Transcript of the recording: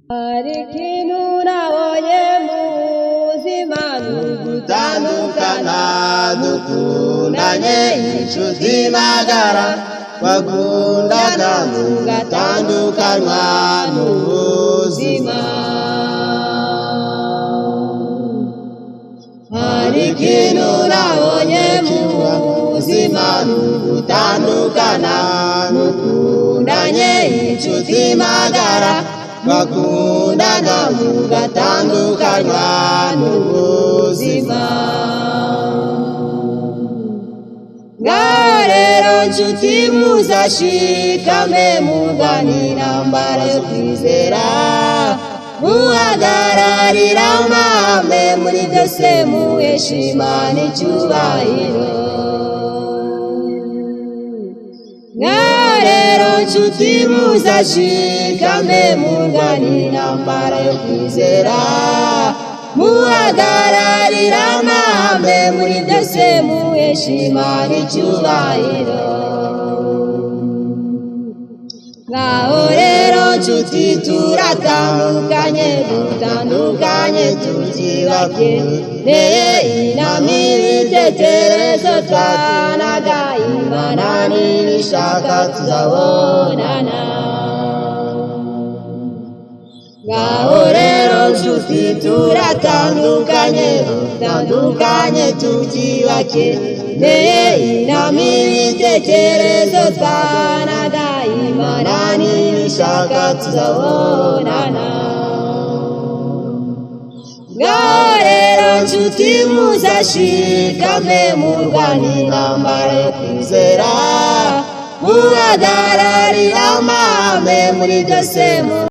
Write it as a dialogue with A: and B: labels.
A: hari ikintu nabonye mu buzima
B: gutandukana dukundanye inshuti magara bakundana mugatandukanywa n'ubuzima. Hari ikintu nabonye mu buzima gutandukana dukundanye inshuti magara bakundana mugatandukanywa n'ubuzima. Ngaho rero nshuti muzashikame murwanira intambara yo kwizera, muhagararira amahame muri byose muhesha Imana icyubahiro. Ngaho rero nshuti muzashikame murwanira intambara yo kwizera, muhagararira amahame muri byose muhesha Imana icyubahiro. Ngaho rero nshuti dutandukanye tutibake inama ibitekerezo twanaga Imana nibishaka tuzabonana. Ngaho rero nshuti dutandukanye tutibake inama ibitekerezo twanaga Imana nibishaka tuzabonana. Ngaho rero nshuti muzashikame murwanira intambara yo kwizera, muhagararira amahame muri byose